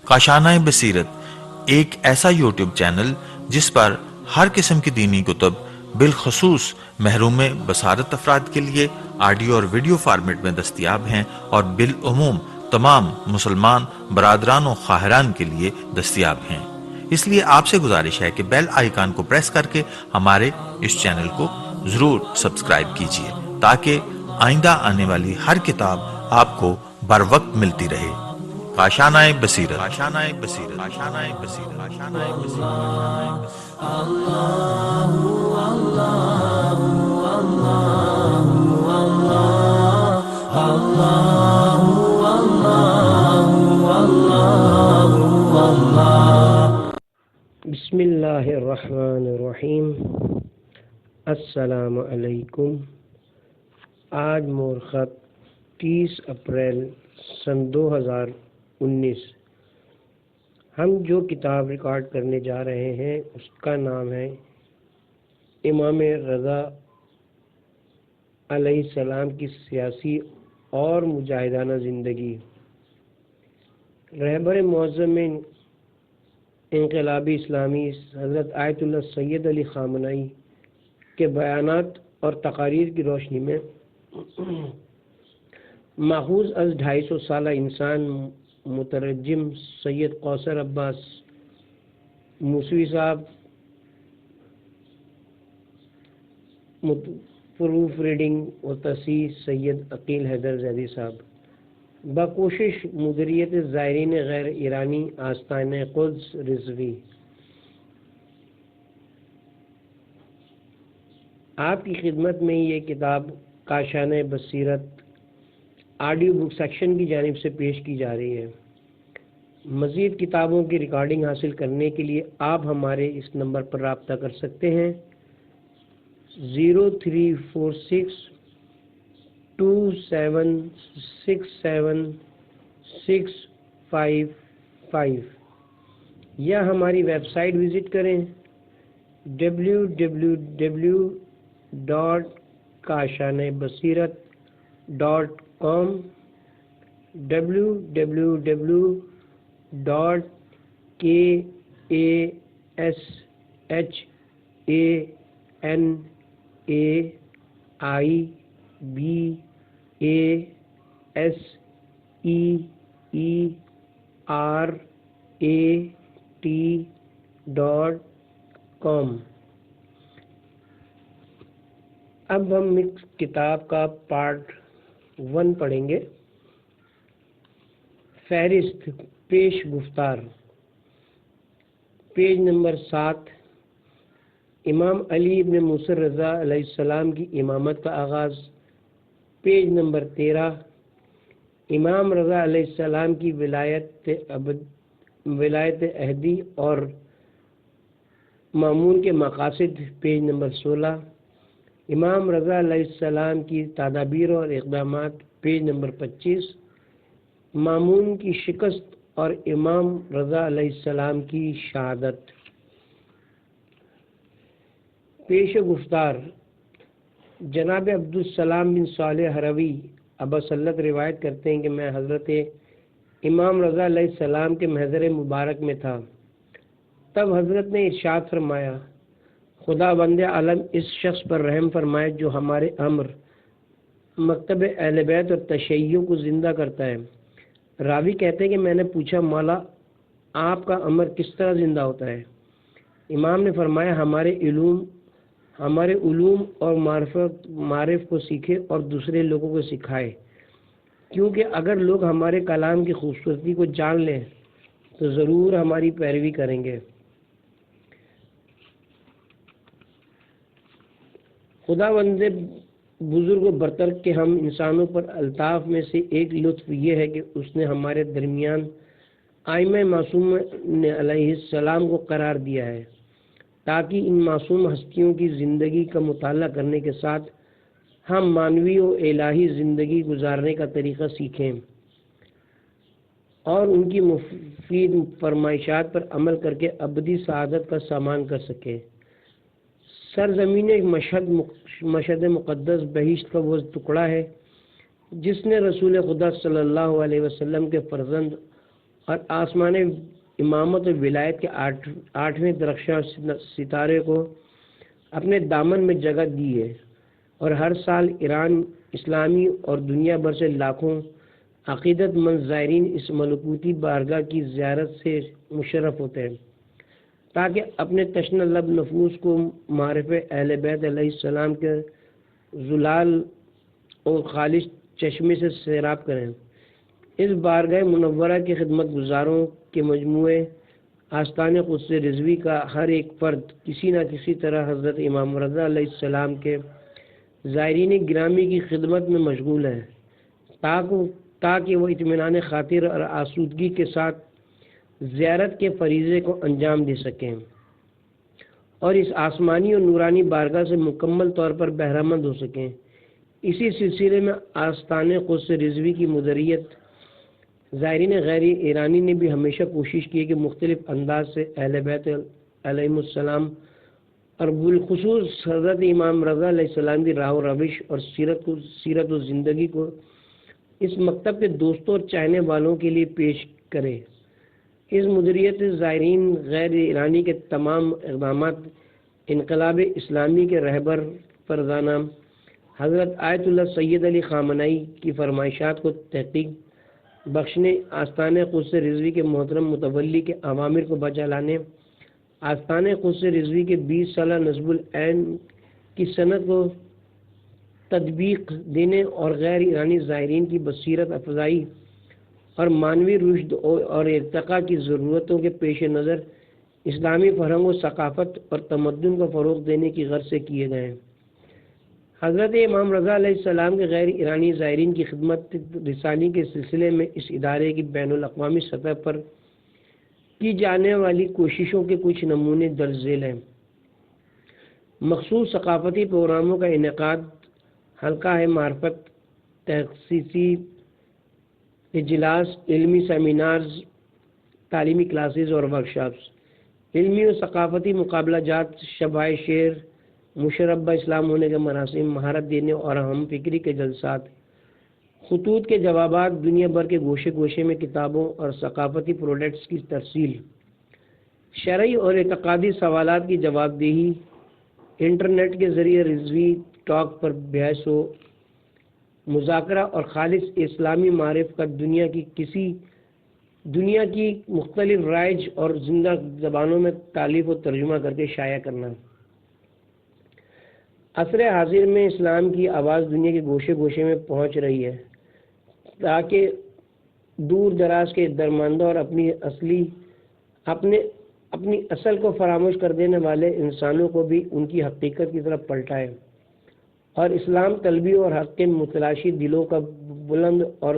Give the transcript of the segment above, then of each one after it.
کاشانہ بصیرت ایک ایسا یوٹیوب چینل جس پر ہر قسم کی دینی کتب بالخصوص محروم بصارت افراد کے لیے آڈیو اور ویڈیو فارمیٹ میں دستیاب ہیں اور بالعموم تمام مسلمان برادران و خواہران کے لیے دستیاب ہیں۔ اس لیے آپ سے گزارش ہے کہ بیل آئیکن کو پریس کر کے ہمارے اس چینل کو ضرور سبسکرائب کیجیے تاکہ آئندہ آنے والی ہر کتاب آپ کو بر وقت ملتی رہے۔ کاشانہ بصیرت، کاشانہ بصیرت، کاشانہ بصیرت، کاشانہ بصیرت۔ بسم اللہ الرحمن الرحیم۔ السلام علیکم۔ آج مورخت 30 اپریل سن 2019۔ ہم جو کتاب ریکارڈ کرنے جا رہے ہیں اس کا نام ہے امام رضا علیہ السلام کی سیاسی اور مجاہدانہ زندگی۔ رہبر معظم انقلابی اسلامی حضرت آیت اللہ سید علی خامنئی کے بیانات اور تقاریر کی روشنی میں ماخوذ از 250 سالہ انسان مترجم سید کوثر عباس موسوی صاحب، پروف ریڈنگ و تصحیح سید عقیل حیدر زیدی صاحب، بکوشش مدیریت زائرین غیر ایرانی آستانہ قدس رضوی۔ آپ کی خدمت میں یہ کتاب کاشانہ بصیرت آڈیو بک سیکشن کی جانب سے پیش کی جا رہی ہے۔ مزید کتابوں کی ریکارڈنگ حاصل کرنے کے لیے آپ ہمارے اس نمبر پر رابطہ کر سکتے ہیں 0346 2767 یا ہماری ویب سائٹ وزٹ کریں www.kashanebasirat.com kashanebasirat.com۔ اب ہم اس کتاب کا پارٹ 1 پڑھیں گے۔ فہرست، پیش گفتار، پیج نمبر 7۔ امام علی ابن موسیٰ رضا علیہ السلام کی امامت کا آغاز، پیج نمبر 13۔ امام رضا علیہ السلام کی ولایت عہدی اور مامون کے مقاصد، پیج نمبر 16۔ امام رضا علیہ السلام کی تدابیر اور اقدامات، پیج نمبر 25۔ مامون کی شکست اور امام رضا علیہ السلام کی شہادت۔ پیش گفتار، جناب عبدالسلام بن صالح ہروی اباسلط روایت کرتے ہیں کہ میں حضرت امام رضا علیہ السلام کے محضر مبارک میں تھا۔ تب حضرت نے ارشاد فرمایا، خدا بند عالم اس شخص پر رحم فرمائے جو ہمارے امر، مکتب اہل بیت اور تشیع کو زندہ کرتا ہے۔ راوی کہتے ہیں کہ میں نے پوچھا، مولا آپ کا امر کس طرح زندہ ہوتا ہے؟ امام نے فرمایا، ہمارے علوم اور معارف کو سیکھے اور دوسرے لوگوں کو سکھائے، کیونکہ اگر لوگ ہمارے کلام کی خوبصورتی کو جان لیں تو ضرور ہماری پیروی کریں گے۔ خدا بند بزرگ و برتر کے ہم انسانوں پر الطاف میں سے ایک لطف یہ ہے کہ اس نے ہمارے درمیان ائمہ معصوم علیہ السلام کو قرار دیا ہے تاکہ ان معصوم ہستیوں کی زندگی کا مطالعہ کرنے کے ساتھ ہم مانوی و الہی زندگی گزارنے کا طریقہ سیکھیں اور ان کی مفید فرمائشات پر عمل کر کے ابدی سعادت کا سامان کر سکیں۔ سرزمین ایک مشہد مقدس بہشت کا وہ ٹکڑا ہے جس نے رسول خدا صلی اللہ علیہ وسلم کے فرزند اور آسمان امامت و ولایت کے 8ویں درخشاں ستارے کو اپنے دامن میں جگہ دی ہے، اور ہر سال ایران اسلامی اور دنیا بھر سے لاکھوں عقیدت مند زائرین اس ملکوتی بارگاہ کی زیارت سے مشرف ہوتے ہیں تاکہ اپنے تشنہ لب نفوس کو معرف اہل بیت علیہ السلام کے زلال اور خالص چشمے سے سیراب کریں۔ اس بارگاہ منورہ کی خدمت گزاروں کے مجموعے آستان قدس رضوی کا ہر ایک فرد کسی نہ کسی طرح حضرت امام رضا علیہ السلام کے زائرین گرامی کی خدمت میں مشغول ہے تاکہ وہ اطمینان خاطر اور آسودگی کے ساتھ زیارت کے فریضے کو انجام دے سکیں اور اس آسمانی اور نورانی بارگاہ سے مکمل طور پر بہرہ مند ہو سکیں۔ اسی سلسلے میں آستان قدس رضوی کی مدیریت زائرین غیر ایرانی نے بھی ہمیشہ کوشش کی کہ مختلف انداز سے اہل بیت علیہ السلام اور بالخصوص حضرت امام رضا علیہ السلام کی راہ و روش اور سیرت و زندگی کو اس مکتب کے دوستوں اور چاہنے والوں کے لیے پیش کرے۔ اس مدیریت زائرین غیر ایرانی کے تمام اقدامات انقلاب اسلامی کے رہبر فرزانہ حضرت آیت اللہ سید علی خامنہئی کی فرمائشات کو تحقیق بخشنے، آستان قدس رضوی کے محترم متولی کے اوامر کو بجا لانے، آستان قدس رضوی کے 20 سالہ نصب العین کی سند کو تطبیق دینے اور غیر ایرانی زائرین کی بصیرت افزائی اور معنوی رشد اور ارتقاء کی ضرورتوں کے پیش نظر اسلامی فرہنگ و ثقافت اور تمدن کو فروغ دینے کی غرض سے کیے گئے ہیں۔ حضرت امام رضا علیہ السلام کے غیر ایرانی زائرین کی خدمت رسانی کے سلسلے میں اس ادارے کی بین الاقوامی سطح پر کی جانے والی کوششوں کے کچھ نمونے درج ذیل ہیں۔ مخصوص ثقافتی پروگراموں کا انعقاد، حلقہ معرفت، تخصیصی اجلاس، علمی سیمینارز، تعلیمی کلاسز اور ورکشاپس، علمی و ثقافتی مقابلہ جات، شبائے شعر، مشربہ اسلام ہونے کے مراسم، مہارت دینے اور ہم فکری کے جلسات، خطوط کے جوابات، دنیا بھر کے گوشے گوشے میں کتابوں اور ثقافتی پروڈکٹس کی ترسیل، شرعی اور اعتقادی سوالات کی جواب دہی، انٹرنیٹ کے ذریعے رضوی ٹاک پر بحث و مذاکرہ اور خالص اسلامی معارف کا دنیا کی مختلف رائج اور زندہ زبانوں میں تالیف و ترجمہ کر کے شائع کرنا۔ عصر حاضر میں اسلام کی آواز دنیا کے گوشے گوشے میں پہنچ رہی ہے تاکہ دور دراز کے درماندہ اور اپنی اصل کو فراموش کر دینے والے انسانوں کو بھی ان کی حقیقت کی طرف پلٹائے اور اسلام طلبی اور حق کے متلاشی دلوں کا بلند اور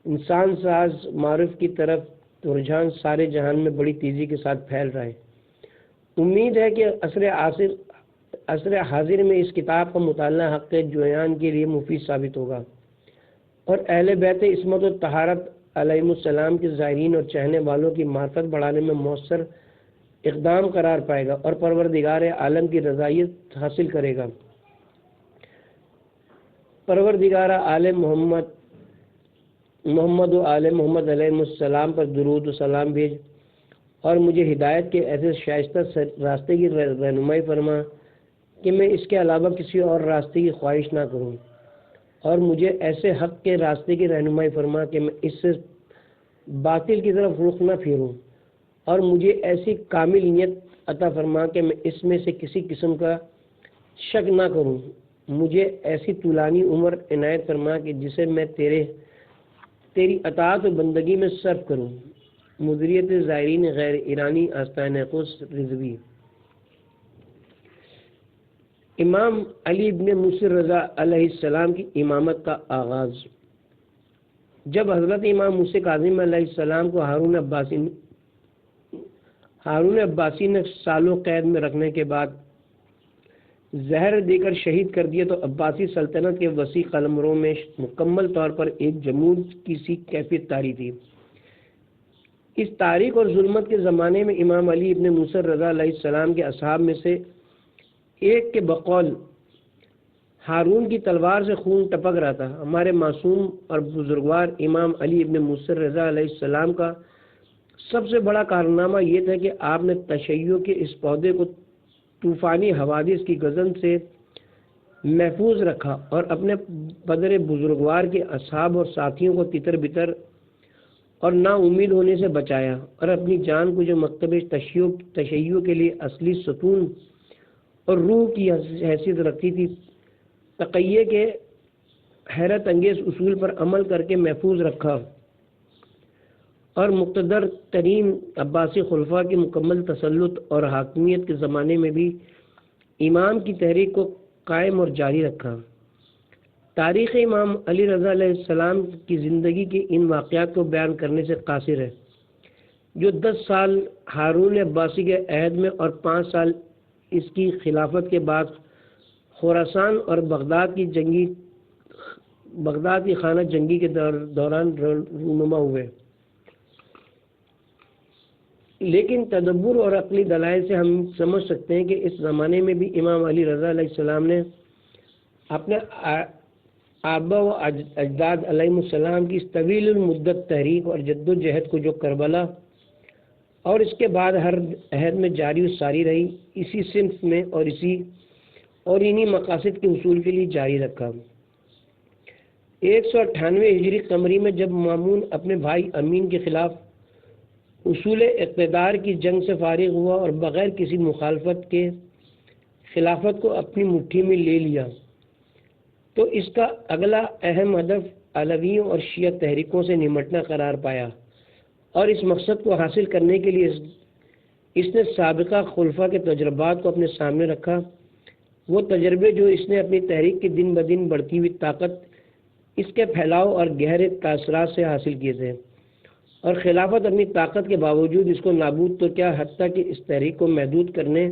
انسان ساز معرف کی طرف رجحان سارے جہان میں بڑی تیزی کے ساتھ پھیل رہا ہے۔ امید ہے کہ عصر حاضر میں اس کتاب کا مطالعہ حق جویان کے لیے مفید ثابت ہوگا اور اہل بیت عصمت و طہارت علیہ السلام کے زائرین اور چاہنے والوں کی معرفت بڑھانے میں مؤثر اقدام قرار پائے گا اور پروردگار عالم کی رضایت حاصل کرے گا۔ پروردگار عالم محمد و آل محمد علیہ السلام پر درود و سلام بھیج اور مجھے ہدایت کے ایسے شائستہ راستے کی رہنمائی فرما کہ میں اس کے علاوہ کسی اور راستے کی خواہش نہ کروں، اور مجھے ایسے حق کے راستے کی رہنمائی فرما کہ میں اس سے باطل کی طرف رخ نہ پھیروں، اور مجھے ایسی کامل نیت عطا فرما کہ میں اس میں سے کسی قسم کا شک نہ کروں۔ مجھے ایسی طولانی عمر عنایت فرما کہ جسے میں تیری اطاعت و بندگی میں صرف کروں۔ مدیریت زائرین غیر ایرانی، آستان قدس رضوی۔ امام علی ابن موسی رضا علیہ السلام کی امامت کا آغاز۔ جب حضرت امام موسی کاظم علیہ السلام کو ہارون عباسی نے سالوں قید میں رکھنے کے بعد زہر دے کر شہید کر دیا تو عباسی سلطنت کے وسیع قلمروں میں مکمل طور پر ایک جمود کی سی کیفیت طاری تھی۔ اس تاریخ اور ظلمت کے زمانے میں امام علی ابن موسی رضا علیہ السلام کے اصحاب میں سے ایک کے بقول ہارون کی تلوار سے خون ٹپک رہا تھا۔ ہمارے معصوم اور بزرگوار امام علی ابن موسی رضا علیہ السلام کا سب سے بڑا کارنامہ یہ تھا کہ آپ نے تشیع کے اس پودے کو طوفانی حوادث کی گزن سے محفوظ رکھا اور اپنے بدر بزرگوار کے اصحاب اور ساتھیوں کو تتر بتر اور نا امید ہونے سے بچایا، اور اپنی جان کو جو مکتب تشیع کے لیے اصلی ستون اور روح کی حیثیت رکھتی تھی، تقیہ کے حیرت انگیز اصول پر عمل کر کے محفوظ رکھا، اور مقتدر ترین عباسی خلفاء کی مکمل تسلط اور حاکمیت کے زمانے میں بھی امام کی تحریک کو قائم اور جاری رکھا۔ تاریخ امام علی رضا علیہ السلام کی زندگی کے ان واقعات کو بیان کرنے سے قاصر ہے، جو 10 سال ہارون عباسی کے عہد میں اور 5 سال اس کی خلافت کے بعد خراسان اور بغداد کی خانہ جنگی کے دوران رونما ہوئے۔ لیکن تدبر اور عقلی دلائل سے ہم سمجھ سکتے ہیں کہ اس زمانے میں بھی امام علی رضا علیہ السلام نے اپنے آبا و اجداد علیہ السلام کی اس طویل المدت تحریک اور جد و جہد کو جو کربلا اور اس کے بعد ہر عہد میں جاری و ساری رہی، اسی صنف میں اور انہی مقاصد کے حصول کے لیے جاری رکھا۔ 198 ہجری قمری میں جب مامون اپنے بھائی امین کے خلاف اصول اقتدار کی جنگ سے فارغ ہوا اور بغیر کسی مخالفت کے خلافت کو اپنی مٹھی میں لے لیا، تو اس کا اگلا اہم ہدف علویوں اور شیعہ تحریکوں سے نمٹنا قرار پایا، اور اس مقصد کو حاصل کرنے کے لیے اس نے سابقہ خلفاء کے تجربات کو اپنے سامنے رکھا، وہ تجربے جو اس نے اپنی تحریک کی دن بدن بڑھتی ہوئی طاقت، اس کے پھیلاؤ اور گہرے تاثرات سے حاصل کیے تھے، اور خلافت اپنی طاقت کے باوجود اس کو نابود تو کیا حتیٰ کہ اس تحریک کو محدود کرنے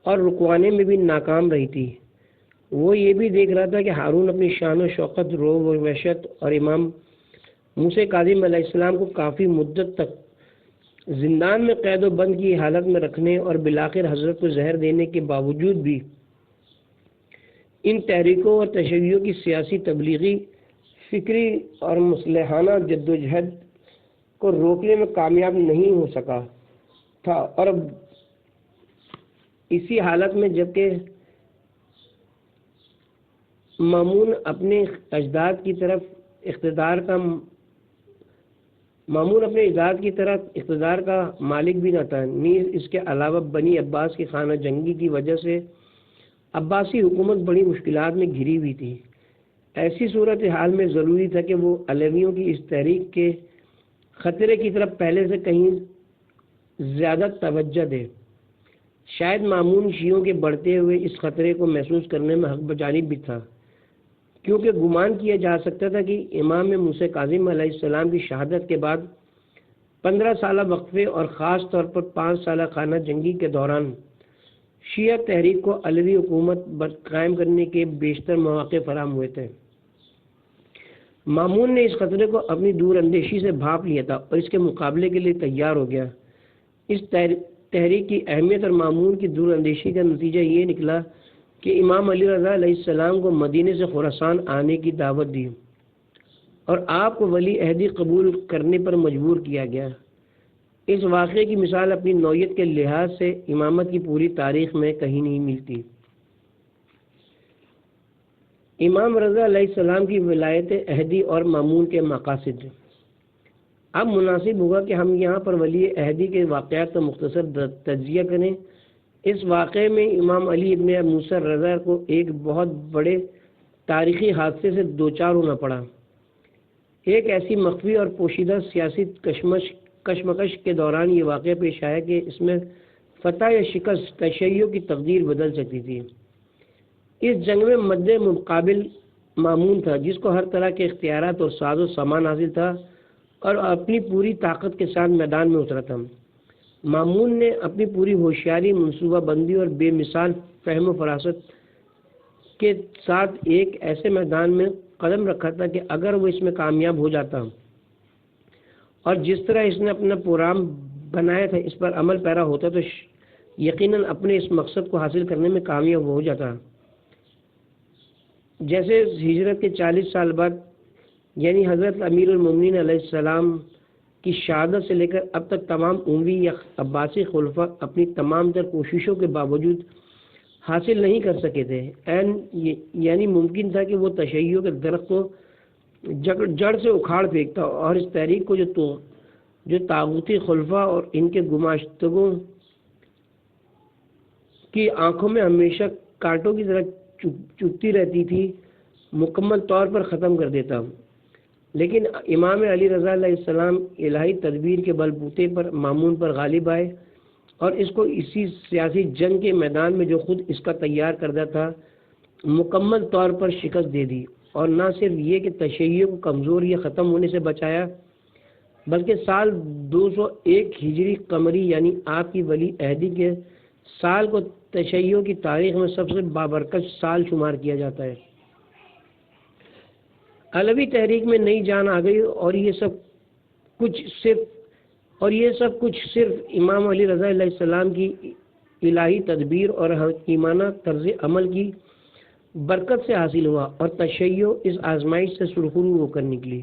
اور رکوانے میں بھی ناکام رہی تھی۔ وہ یہ بھی دیکھ رہا تھا کہ ہارون اپنی شان و شوکت، روب و وحشت اور امام موسی کاظم علیہ السلام کو کافی مدت تک زندان میں قید و بند کی حالت میں رکھنے اور بالآخر حضرت کو زہر دینے کے باوجود بھی ان تحریکوں اور تشیعوں کی سیاسی، تبلیغی، فکری اور مصلحانہ جدوجہد کو روکنے میں کامیاب نہیں ہو سکا تھا، اور اب اسی حالت میں جبکہ مامون اپنے اجداد کی طرف اقتدار کا مالک بھی نہ تھا، نیز اس کے علاوہ بنی عباس کی خانہ جنگی کی وجہ سے عباسی حکومت بڑی مشکلات میں گھری ہوئی تھی۔ ایسی صورتحال میں ضروری تھا کہ وہ علویوں کی اس تحریک کے خطرے کی طرف پہلے سے کہیں زیادہ توجہ دے۔ شاید مامون شیعوں کے بڑھتے ہوئے اس خطرے کو محسوس کرنے میں حق بجانب بھی تھا، کیونکہ گمان کیا جا سکتا تھا کہ امام موسی کاظم علیہ السلام کی شہادت کے بعد 15 سالہ وقفے اور خاص طور پر 5 سالہ خانہ جنگی کے دوران شیعہ تحریک کو علوی حکومت قائم کرنے کے بیشتر مواقع فراہم ہوئے تھے۔ مامون نے اس خطرے کو اپنی دور اندیشی سے بھانپ لیا تھا اور اس کے مقابلے کے لیے تیار ہو گیا۔ اس تحریک کی اہمیت اور مامون کی دور اندیشی کا نتیجہ یہ نکلا کہ امام علی رضا علیہ السلام کو مدینے سے خراسان آنے کی دعوت دی اور آپ کو ولی عہدی قبول کرنے پر مجبور کیا گیا۔ اس واقعے کی مثال اپنی نوعیت کے لحاظ سے امامت کی پوری تاریخ میں کہیں نہیں ملتی۔ امام رضا علیہ السلام کی ولایت عہدی اور مامون کے مقاصد۔ اب مناسب ہوگا کہ ہم یہاں پر ولی عہدی کے واقعات کا مختصر تجزیہ کریں۔ اس واقعے میں امام علی ابن موسی رضا کو ایک بہت بڑے تاریخی حادثے سے دوچار ہونا پڑا۔ ایک ایسی مخفی اور پوشیدہ سیاسی کشمکش کے دوران یہ واقعہ پیش آیا کہ اس میں فتح یا شکست تشیع کی تقدیر بدل سکتی تھی۔ اس جنگ میں مد مقابل مامون تھا، جس کو ہر طرح کے اختیارات اور ساز و سامان حاصل تھا اور اپنی پوری طاقت کے ساتھ میدان میں اترا تھا۔ مامون نے اپنی پوری ہوشیاری، منصوبہ بندی اور بے مثال فہم و فراست کے ساتھ ایک ایسے میدان میں قدم رکھا تھا کہ اگر وہ اس میں کامیاب ہو جاتا اور جس طرح اس نے اپنا پروگرام بنایا تھا اس پر عمل پیرا ہوتا تو یقیناً اپنے اس مقصد کو حاصل کرنے میں کامیاب ہو جاتا۔ جیسے ہجرت کے 40 سال بعد یعنی حضرت امیر المومنین علیہ السلام کی شہادت سے لے کر اب تک تمام اموی یا عباسی خلفاء اپنی تمام تر کوششوں کے باوجود حاصل نہیں کر سکے تھے، یعنی ممکن تھا کہ وہ تشیع کے درخت کو جڑ سے اکھاڑ پھینکتا اور اس تحریک کو جو طاغوتی خلفاء اور ان کے گماشتگوں کی آنکھوں میں ہمیشہ کانٹوں کی طرح چبھتی رہتی تھی، مکمل طور پر ختم کر دیتا۔ لیکن امام علی رضا علیہ السلام الہی تدبیر کے بل بوتے پر مامون پر غالب آئے اور اس کو اسی سیاسی جنگ کے میدان میں جو خود اس کا تیار کردہ تھا مکمل طور پر شکست دے دی، اور نہ صرف یہ کہ تشیع کو کمزور یا ختم ہونے سے بچایا بلکہ سال 201 ہجری قمری یعنی آپ کی ولی عہدی کے سال کو تشیع کی تاریخ میں سب سے بابرکت سال شمار کیا جاتا ہے۔ علوی تحریک میں نئی جان آ گئی اور یہ سب کچھ صرف امام علی رضا علیہ السلام کی الہی تدبیر اور حکیمانہ طرز عمل کی برکت سے حاصل ہوا، اور تشیع اس آزمائش سے سرخرو ہو کر نکلی۔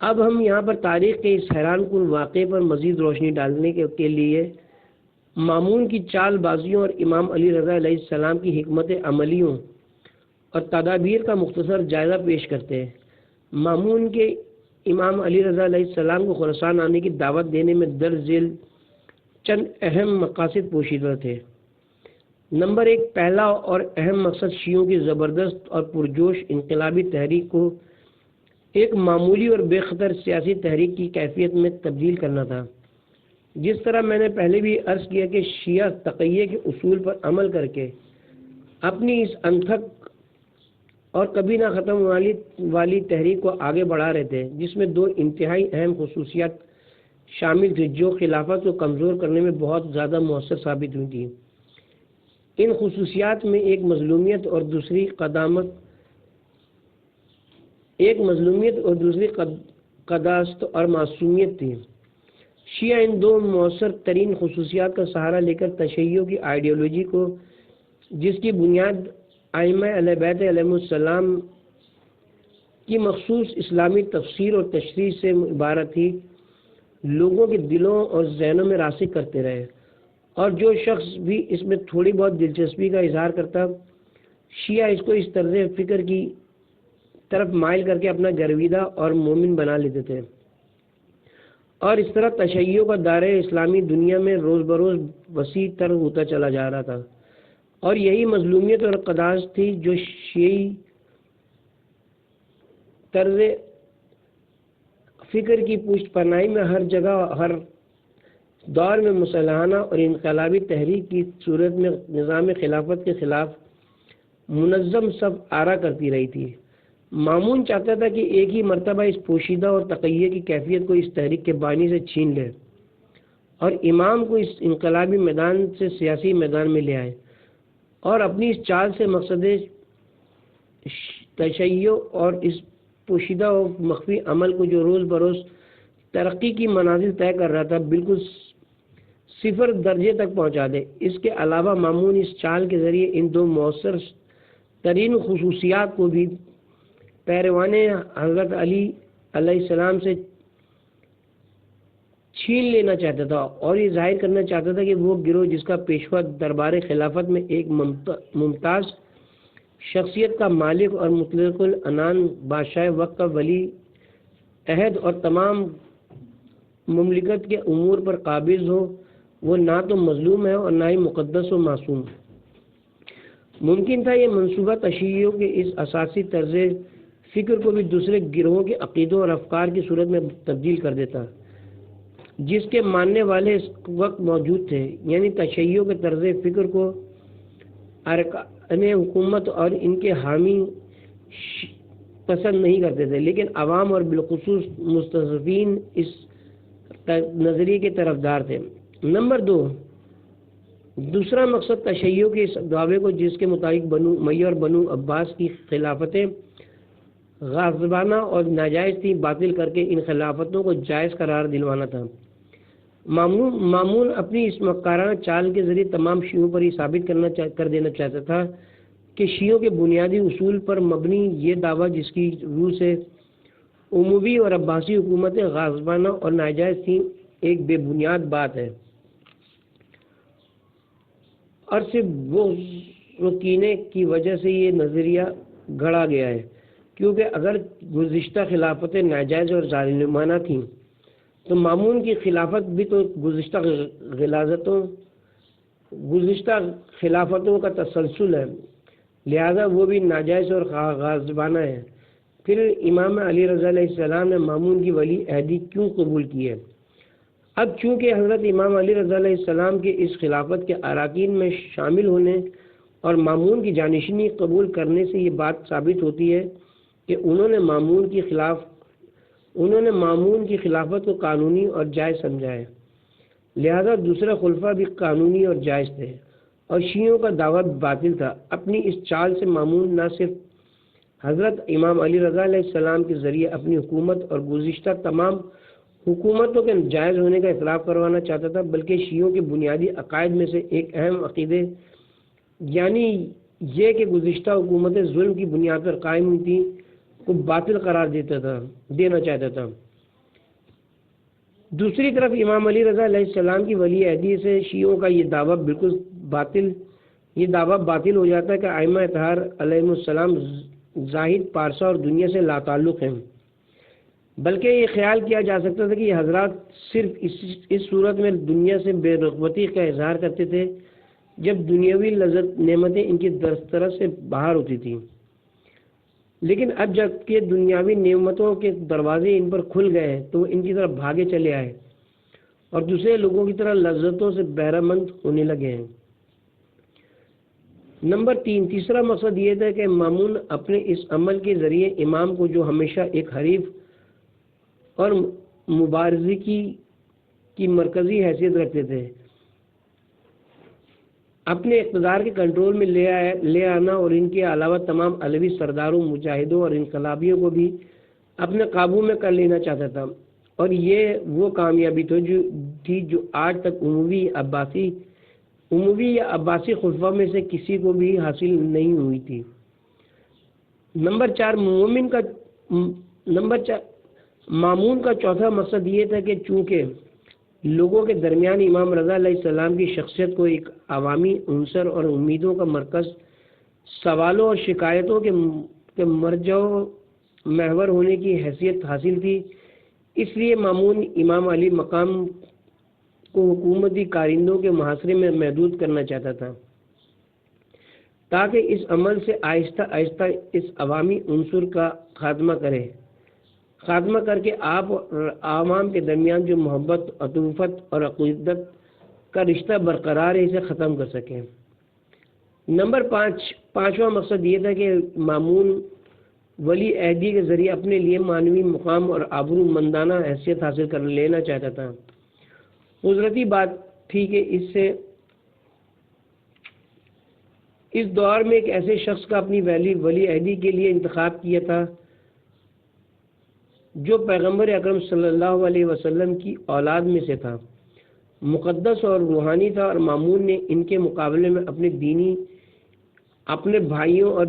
اب ہم یہاں پر تاریخ کے اس حیران کن واقعے پر مزید روشنی ڈالنے کے لیے مامون کی چال بازیوں اور امام علی رضا علیہ السلام کی حکمت عملیوں اور تدابیر کا مختصر جائزہ پیش کرتے ہیں۔ مامون کے امام علی رضا علیہ السلام کو خراسان آنے کی دعوت دینے میں درج ذیل چند اہم مقاصد پوشیدہ تھے۔ نمبر 1، پہلا اور اہم مقصد شیعوں کی زبردست اور پرجوش انقلابی تحریک کو ایک معمولی اور بے خطر سیاسی تحریک کی کیفیت میں تبدیل کرنا تھا۔ جس طرح میں نے پہلے بھی عرض کیا کہ شیعہ تقیہ کے اصول پر عمل کر کے اپنی اس انتھک اور کبھی نہ ختم والی تحریک کو آگے بڑھا رہے تھے، جس میں 2 انتہائی اہم خصوصیات شامل تھی جو خلافت کو کمزور کرنے میں بہت زیادہ مؤثر ثابت ہوئی تھی۔ ان خصوصیات میں ایک مظلومیت اور دوسری قداست اور معصومیت تھی۔ شیعہ ان 2 مؤثر ترین خصوصیات کا سہارا لے کر تشیع کی آئیڈیالوجی کو، جس کی بنیاد ائمہ اہل بیت علیہم السلام کی مخصوص اسلامی تفسیر اور تشریح سے عبارت تھی، لوگوں کے دلوں اور ذہنوں میں راسخ کرتے رہے، اور جو شخص بھی اس میں تھوڑی بہت دلچسپی کا اظہار کرتا، شیعہ اس کو اس طرز فکر کی طرف مائل کر کے اپنا گرویدہ اور مومن بنا لیتے تھے، اور اس طرح تشیع کا دائرہ اسلامی دنیا میں روز بروز وسیع تر ہوتا چلا جا رہا تھا۔ اور یہی مظلومیت اور قداست تھی جو شیعی طرز فکر کی پشت پناہی میں ہر جگہ ہر دور میں مسلحانہ اور انقلابی تحریک کی صورت میں نظام خلافت کے خلاف منظم سب آرا کرتی رہی تھی۔ مامون چاہتا تھا کہ ایک ہی مرتبہ اس پوشیدہ اور تقیہ کی کیفیت کو اس تحریک کے بانی سے چھین لے اور امام کو اس انقلابی میدان سے سیاسی میدان میں لے آئے، اور اپنی اس چال سے مقصد تشیع اور اس پوشیدہ و مخفی عمل کو جو روز بروز ترقی کی منازل طے کر رہا تھا بالکل 0 درجے تک پہنچا دے۔ اس کے علاوہ مامون اس چال کے ذریعے ان 2 مؤثر ترین خصوصیات کو بھی پیروان حضرت علی علیہ السلام سے چھین لینا چاہتا تھا، اور یہ ظاہر کرنا چاہتا تھا کہ وہ گروہ جس کا پیشوا دربار خلافت میں ایک ممتاز شخصیت کا مالک اور مطلق العنان بادشاہ وقت کا ولی عہد اور تمام مملکت کے امور پر قابض ہو، وہ نہ تو مظلوم ہے اور نہ ہی مقدس و معصوم۔ ممکن تھا یہ منصوبہ تشیع کے اس اساسی طرز فکر کو بھی دوسرے گروہوں کے عقیدوں اور افکار کی صورت میں تبدیل کر دیتا جس کے ماننے والے اس وقت موجود تھے، یعنی تشیع کے طرز فکر کو ارکان حکومت اور ان کے حامی پسند نہیں کرتے تھے، لیکن عوام اور بالخصوص مستضعفین اس نظریے کے طرفدار تھے۔ نمبر 2، دوسرا مقصد تشیع کے اس دعوے کو جس کے مطابق بنو امیہ اور بنو عباس کی خلافتیں غاصبانہ اور ناجائز تھیں باطل کر کے ان خلافتوں کو جائز قرار دلوانا تھا۔ مامون اپنی اس مکارانہ چال کے ذریعے تمام شیعوں پر یہ ثابت کر دینا چاہتا تھا کہ شیعوں کے بنیادی اصول پر مبنی یہ دعویٰ جس کی روح سے اموی اور عباسی حکومتیں غاصبانہ اور ناجائز تھیں ایک بے بنیاد بات ہے اور صرف بغض و کینے کی وجہ سے یہ نظریہ گھڑا گیا ہے، کیونکہ اگر گزشتہ خلافتیں ناجائز اور ظالمانہ تھیں تو مامون کی خلافت بھی تو گزشتہ خلافتوں کا تسلسل ہے، لہذا وہ بھی ناجائز اور غاصبانہ ہے۔ پھر امام علی رضا علیہ السلام نے مامون کی ولی عہدی کیوں قبول کی ہے؟ اب چونکہ حضرت امام علی رضا علیہ السلام کے اس خلافت کے اراکین میں شامل ہونے اور مامون کی جانشینی قبول کرنے سے یہ بات ثابت ہوتی ہے کہ انہوں نے مامون کی خلافت کو قانونی اور جائز سمجھا ہے، لہذا دوسرے خلفاء بھی قانونی اور جائز تھے اور شیعوں کا دعویٰ بھی باطل تھا۔ اپنی اس چال سے مامون نہ صرف حضرت امام علی رضا علیہ السلام کے ذریعے اپنی حکومت اور گزشتہ تمام حکومتوں کے جائز ہونے کا اعتراف کروانا چاہتا تھا، بلکہ شیعوں کے بنیادی عقائد میں سے ایک اہم عقیدے یعنی یہ کہ گزشتہ حکومتیں ظلم کی بنیاد پر قائم ہوئی تھیں کو باطل قرار دینا چاہتا تھا۔ دوسری طرف امام علی رضا علیہ السلام کی ولی عہدی سے شیعوں کا یہ دعویٰ باطل ہو جاتا ہے کہ ائمہ اطہار علیہ السلام زاہد، پارسا اور دنیا سے لا تعلق ہیں، بلکہ یہ خیال کیا جا سکتا تھا کہ یہ حضرات صرف اس صورت میں دنیا سے بے رغبتی کا اظہار کرتے تھے جب دنیاوی لذت نعمتیں ان کی دسترس سے باہر ہوتی تھیں، لیکن اب جب کہ دنیاوی نعمتوں کے دروازے ان پر کھل گئے ہیں تو وہ ان کی طرف بھاگے چلے آئے اور دوسرے لوگوں کی طرح لذتوں سے بہرہ مند ہونے لگے ہیں۔ نمبر 3، تیسرا مقصد یہ تھا کہ مامون اپنے اس عمل کے ذریعے امام کو جو ہمیشہ ایک حریف اور مبارزی کی مرکزی حیثیت رکھتے تھے، اپنے اقتدار کے کنٹرول میں لے آنا اور ان کے علاوہ تمام علوی سرداروں، مجاہدوں اور انقلابیوں کو بھی اپنے قابو میں کر لینا چاہتا تھا، اور یہ وہ کامیابی تھی جو آج تک اموی یا عباسی خلفاء میں سے کسی کو بھی حاصل نہیں ہوئی تھی۔ نمبر 4، مامون کا چوتھا مقصد یہ تھا کہ چونکہ لوگوں کے درمیان امام رضا علیہ السلام کی شخصیت کو ایک عوامی عنصر اور امیدوں کا مرکز، سوالوں اور شکایتوں کے مرجع و محور ہونے کی حیثیت حاصل تھی، اس لیے مامون امام علی مقام کو حکومتی کارندوں کے محاصرے میں محدود کرنا چاہتا تھا تاکہ اس عمل سے آہستہ آہستہ اس عوامی عنصر کا خاتمہ کر کے آپ اور عوام کے درمیان جو محبت، عطوفت اور عقیدت کا رشتہ برقرار ہے اسے ختم کر سکیں۔ نمبر 5واں مقصد یہ تھا کہ مامون ولی عہدی کے ذریعے اپنے لیے معنوی مقام اور آبرو مندانہ حیثیت حاصل کر لینا چاہتا تھا۔ قدرتی بات تھی کہ اس دور میں ایک ایسے شخص کا اپنی ولی عہدی کے لیے انتخاب کیا تھا جو پیغمبر اکرم صلی اللہ علیہ وسلم کی اولاد میں سے تھا، مقدس اور روحانی تھا، اور مامون نے ان کے مقابلے میں اپنے بھائیوں اور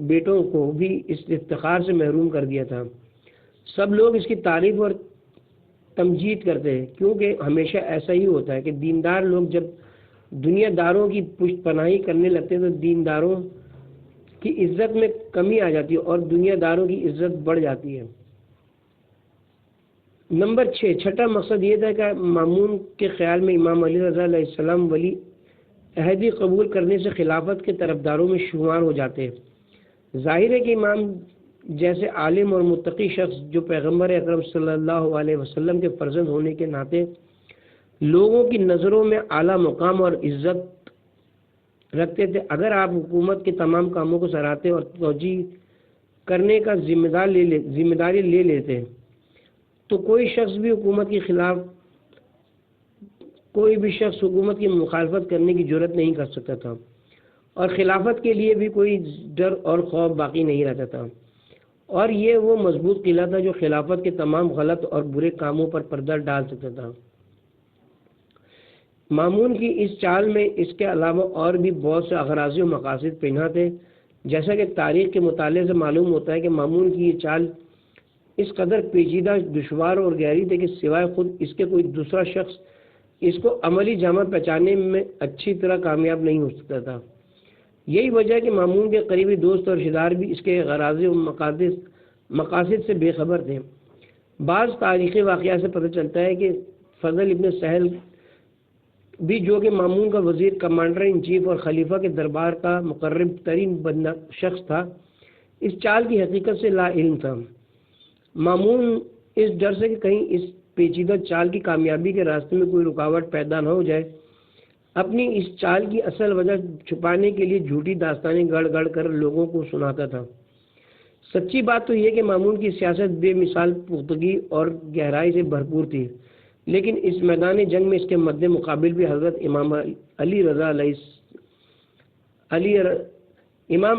بیٹوں کو بھی اس افتخار سے محروم کر دیا تھا۔ سب لوگ اس کی تعریف اور تمجید کرتے ہیں، کیونکہ ہمیشہ ایسا ہی ہوتا ہے کہ دیندار لوگ جب دنیا داروں کی پشت پناہی کرنے لگتے ہیں تو دینداروں کی عزت میں کمی آ جاتی ہے اور دنیا داروں کی عزت بڑھ جاتی ہے۔ نمبر 6، چھٹا مقصد یہ تھا کہ مامون کے خیال میں امام علی رضا علیہ السلام ولی عہدی قبول کرنے سے خلافت کے طرفداروں میں شمار ہو جاتے ہیں۔ ظاہر ہے کہ امام جیسے عالم اور متقی شخص جو پیغمبر اکرم صلی اللہ علیہ وسلم کے فرزند ہونے کے ناطے لوگوں کی نظروں میں اعلیٰ مقام اور عزت رکھتے تھے، اگر آپ حکومت کے تمام کاموں کو سراہتے اور توجیہ کرنے کا ذمہ داری لے لیتے تو کوئی بھی شخص حکومت کی مخالفت کرنے کی جرات نہیں کر سکتا تھا، اور خلافت کے لیے بھی کوئی ڈر اور خوف باقی نہیں رہتا تھا، اور یہ وہ مضبوط قلعہ تھا جو خلافت کے تمام غلط اور برے کاموں پر پردہ ڈال سکتا تھا۔ مامون کی اس چال میں اس کے علاوہ اور بھی بہت سے اغراضی و مقاصد پنہاں تھے۔ جیسا کہ تاریخ کے مطالعے سے معلوم ہوتا ہے کہ مامون کی یہ چال اس قدر پیچیدہ، دشوار اور گہری تھی کہ سوائے خود اس کے کوئی دوسرا شخص اس کو عملی جامہ پہچاننے میں اچھی طرح کامیاب نہیں ہو سکتا تھا۔ یہی وجہ ہے کہ مامون کے قریبی دوست اور رشتہ دار بھی اس کے غراضی و مقاصد سے بے خبر تھے۔ بعض تاریخی واقعات سے پتہ چلتا ہے کہ فضل ابن سہل بھی، جو کہ مامون کا وزیر، کمانڈر ان چیف اور خلیفہ کے دربار کا مقرب ترین شخص تھا، اس چال کی حقیقت سے لا علم تھا۔ مامون اس ڈر سے کہ کہیں اس پیچیدہ چال کی کامیابی کے راستے میں کوئی رکاوٹ پیدا نہ ہو جائے، اپنی اس چال کی اصل وجہ چھپانے کے لیے جھوٹی داستانیں گڑھ گڑھ کر لوگوں کو سناتا تھا۔ سچی بات تو یہ کہ مامون کی سیاست بے مثال پختگی اور گہرائی سے بھرپور تھی، لیکن اس میدان جنگ میں اس کے مد مقابل بھی حضرت امام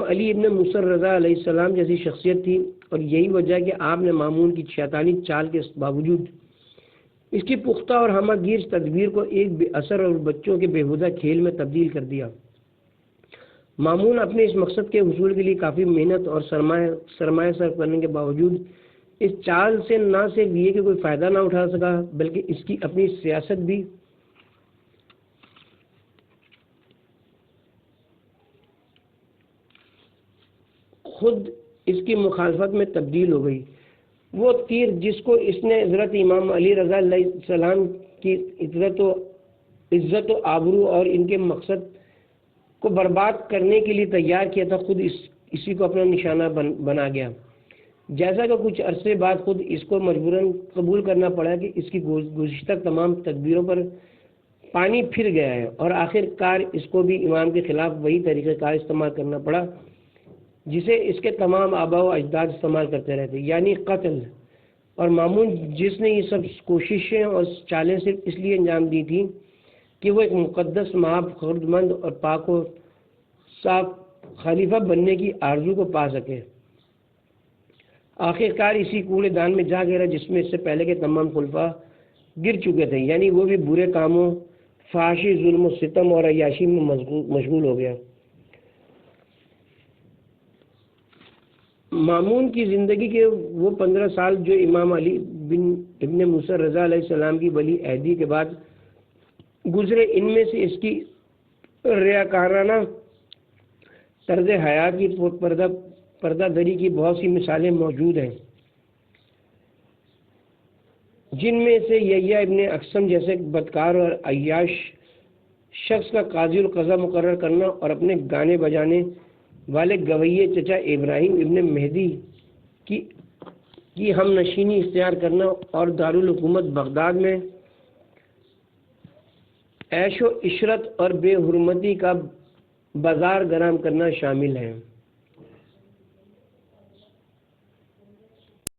علی ابن موسیٰ رضا علیہ السلام جیسی شخصیت تھی، اور یہی وجہ ہے کہ آپ نے مامون کی شیطانی چال کے باوجود اس کی پختہ اور ہمہ گیر تدبیر کو ایک بے اثر اور بچوں کے بیہودہ کھیل میں تبدیل کر دیا۔ مامون اپنے اس مقصد کے حصول کے لیے کافی محنت اور سرمایہ صرف کرنے کے باوجود اس چال سے نہ صرف یہ کہ کوئی فائدہ نہ اٹھا سکا، بلکہ اس کی اپنی سیاست بھی خود اس کی مخالفت میں تبدیل ہو گئی۔ وہ تیر جس کو اس نے حضرت امام علی رضا علیہ السلام کی عزت و آبرو اور ان کے مقصد کو برباد کرنے کے لیے تیار کیا تھا، خود اسی کو اپنا نشانہ بنا گیا۔ جیسا کہ کچھ عرصے بعد خود اس کو مجبوراً قبول کرنا پڑا کہ اس کی گزشتہ تمام تدبیروں پر پانی پھر گیا ہے، اور آخر کار اس کو بھی امام کے خلاف وہی طریقہ کار استعمال کرنا پڑا جسے اس کے تمام آباء و اجداد استعمال کرتے رہتے، یعنی قتل۔ اور مامون جس نے یہ سب کوششیں اور چالیں صرف اس لیے انجام دی تھیں کہ وہ ایک مقدس، محب، خردمند اور پاک و صاف خلیفہ بننے کی آرزو کو پا سکے، آخر کار اسی کوڑے دان میں جا گرا جس میں اس سے پہلے کے تمام خلفاء گر چکے تھے، یعنی وہ بھی برے کاموں، فحاشی، ظلم و ستم اور عیاشی میں مشغول ہو گیا۔ مامون کی زندگی کے وہ 15 سال جو امام علی بن ابن موسیٰ رضا علیہ السلام کی ولی عہدی کے بعد گزرے، ان میں سے اس کی ریاکارانہ طرز حیات کی پردہ دری کی بہت سی مثالیں موجود ہیں، جن میں سے یحییٰ ابن اقسم جیسے بدکار اور عیاش شخص کا قاضی القضا مقرر کرنا، اور اپنے گانے بجانے والے گویے چچا ابراہیم ابن مہدی کی ہم نشینی اختیار کرنا، اور دارالحکومت بغداد میں عیش و عشرت اور بے حرمتی کا بازار گرم کرنا شامل ہیں۔